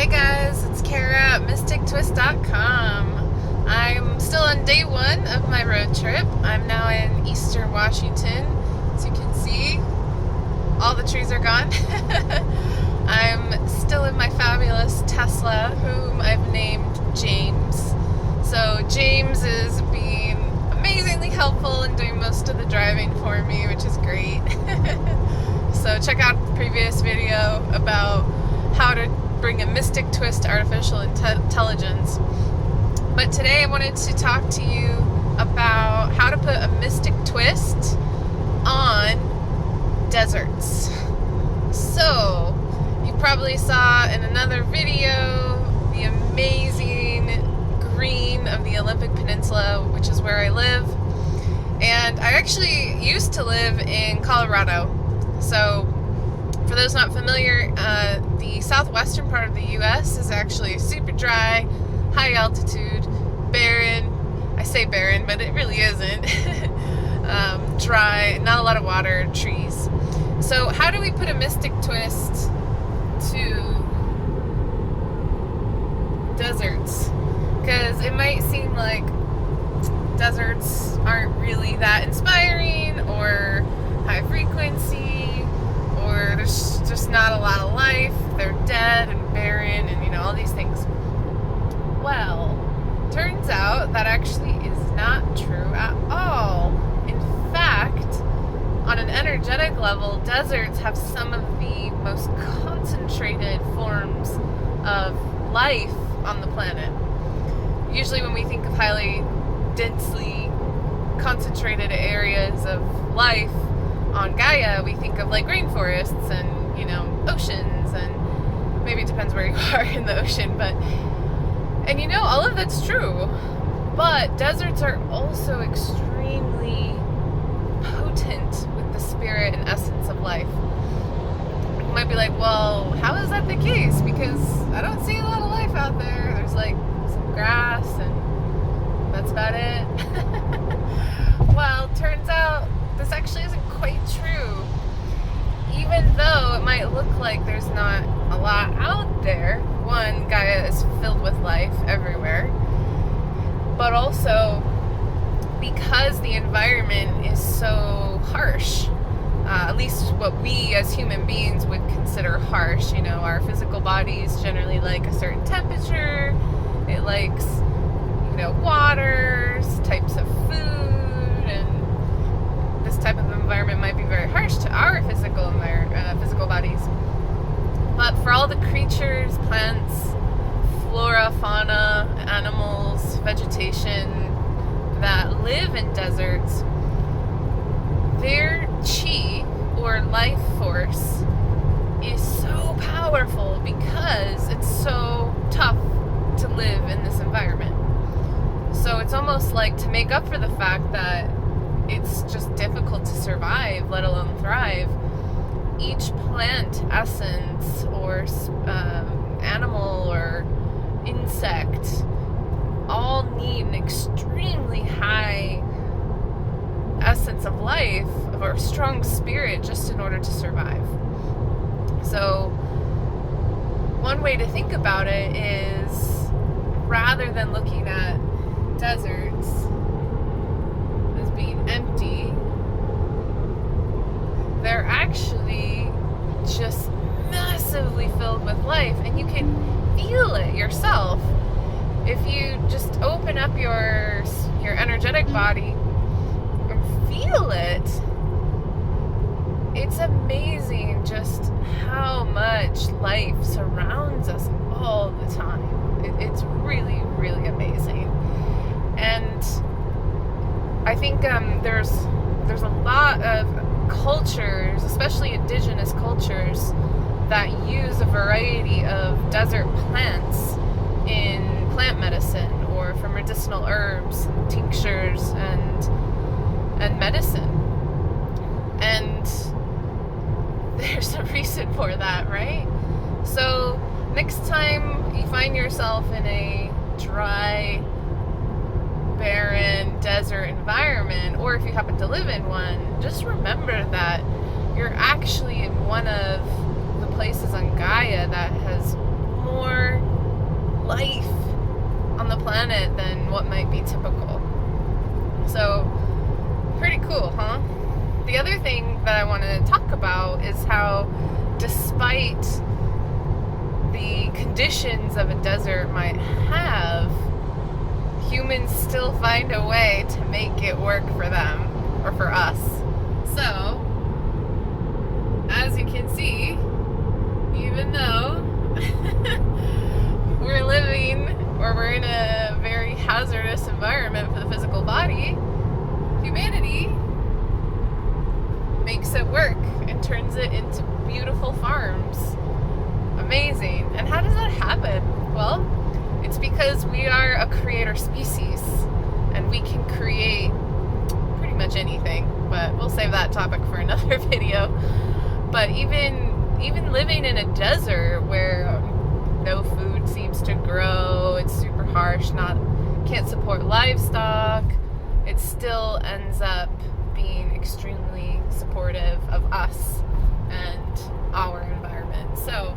Hey guys, it's Kara at MysticTwist.com. I'm still on day one of my road trip. I'm now in Eastern Washington. As you can see, all the trees are gone. I'm still in my fabulous Tesla, whom I've named James. So James is being amazingly helpful and doing most of the driving for me, which is great. So check out the previous video about how to bring a mystic twist to artificial intelligence. But today I wanted to talk to you about how to put a mystic twist on deserts. So, you probably saw in another video the amazing green of the Olympic Peninsula, which is where I live. And I actually used to live in Colorado. So, for those not familiar, the southwestern part of the U.S. is actually super dry, high altitude, barren. I say barren, but it really isn't. Dry, not a lot of water, trees. So how do we put a mystic twist to deserts? Because it might seem like deserts aren't really that inspiring or high frequency, or there's just not a lot of life, they're dead and barren and all these things. Well, turns out that actually is not true at all. In fact, on an energetic level, deserts have some of the most concentrated forms of life on the planet. Usually when we think of highly densely concentrated areas of life on Gaia, we think of like rainforests and oceans, and maybe it depends where you are in the ocean, but all of that's true, but deserts are also extremely potent with the spirit and essence of life. You might be like, well, how is that the case? Because I don't see a lot of life out there. There's like some grass and that's about it. Well, turns out this actually isn't quite true. Even though it might look like there's not a lot out there, one, Gaia is filled with life everywhere, but also because the environment is so harsh, at least what we as human beings would consider harsh. Our physical bodies generally like a certain temperature, it likes waters, types of food, and this type of environment might be very harsh to our physical bodies. But for all the creatures, plants, flora, fauna, animals, vegetation that live in deserts, their chi, or life force, is so powerful because it's so tough to live in this environment. So it's almost like, to make up for the fact that it's just difficult to survive, let alone thrive, each plant essence or animal or insect all need an extremely high essence of life or strong spirit just in order to survive. So one way to think about it is, rather than looking at deserts as being empty, they're actually just massively filled with life, and you can feel it yourself if you just open up your energetic body and feel it. It's amazing just how much life surrounds us all the time. It's really, really amazing. And I think there's a lot of cultures, especially indigenous cultures, that use a variety of desert plants in plant medicine or for medicinal herbs, tinctures, and medicine. And there's a reason for that, right? So next time you find yourself in a dry, barren desert environment, or if you happen to live in one, just remember that you're actually in one of the places on Gaia that has more represent it than what might be typical. So, pretty cool, huh? The other thing that I want to talk about is how, despite the conditions of a desert might have, humans still find a way to make it work for them, or for us. So, as you can see, even though we're living, or we're in a very hazardous environment for the physical body, humanity makes it work and turns it into beautiful farms. Amazing. And how does that happen? Well, it's because we are a creator species, and we can create pretty much anything, but we'll save that topic for another video. But even living in a desert where no food seems to grow, it's super harsh, can't support livestock, it still ends up being extremely supportive of us and our environment. So,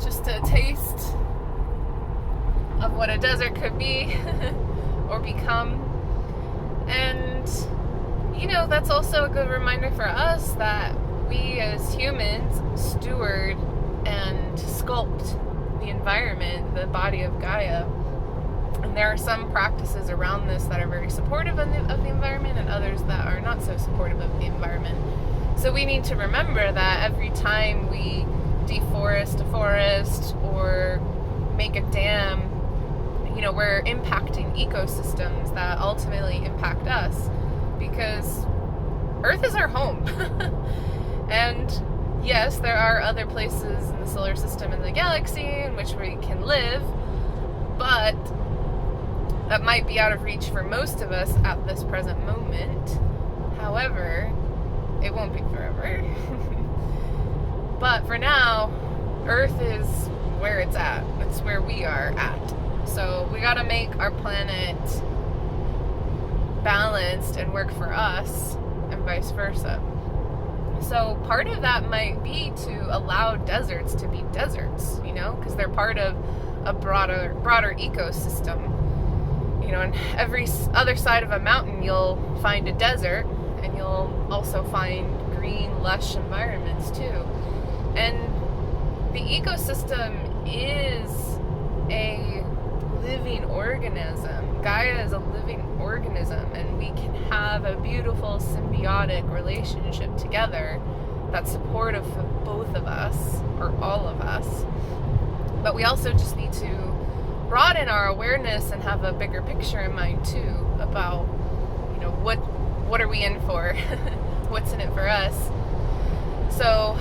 just a taste of what a desert could be or become. And, that's also a good reminder for us that we as humans steward and sculpt the environment, the body of Gaia. And there are some practices around this that are very supportive of the environment, and others that are not so supportive of the environment. So we need to remember that every time we deforest a forest or make a dam, we're impacting ecosystems that ultimately impact us, because Earth is our home. And yes, there are other places in the solar system and the galaxy in which we can live, but that might be out of reach for most of us at this present moment. However, it won't be forever. But for now, Earth is where it's at. It's where we are at. So we gotta make our planet balanced and work for us, and vice versa. So part of that might be to allow deserts to be deserts, because they're part of a broader ecosystem. On every other side of a mountain, you'll find a desert, and you'll also find green, lush environments too. And the ecosystem is a living organism. Gaia is a living organism, and we can have a beautiful symbiotic relationship together that's supportive for both of us, or all of us. But we also just need to broaden our awareness and have a bigger picture in mind too about, what are we in for? What's in it for us? So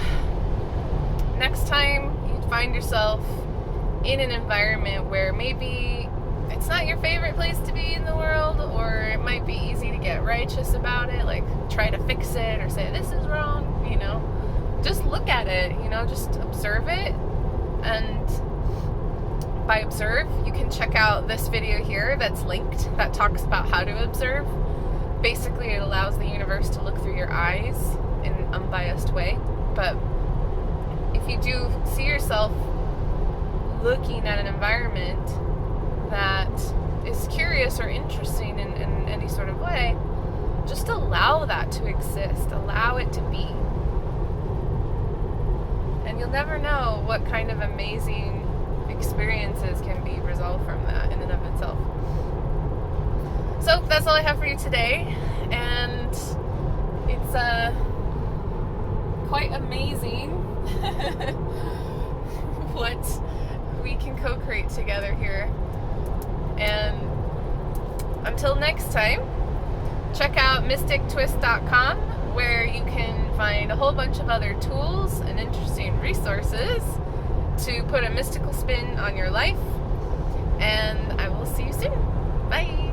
next time you find yourself in an environment where maybe it's not your favorite place to be in the world, or it might be easy to get righteous about it, like try to fix it or say this is wrong, just look at it, just observe it. And by observe, you can check out this video here that's linked that talks about how to observe. Basically, it allows the universe to look through your eyes in an unbiased way. But if you do see yourself looking at an environment that is curious or interesting in any sort of way, just allow that to exist. Allow it to be. And you'll never know what kind of amazing experiences can be resolved from that in and of itself. So that's all I have for you today, and it's quite amazing what we can co-create together here. And until next time, check out mystictwist.com, where you can find a whole bunch of other tools and interesting resources to put a mystical spin on your life. And I will see you soon. Bye.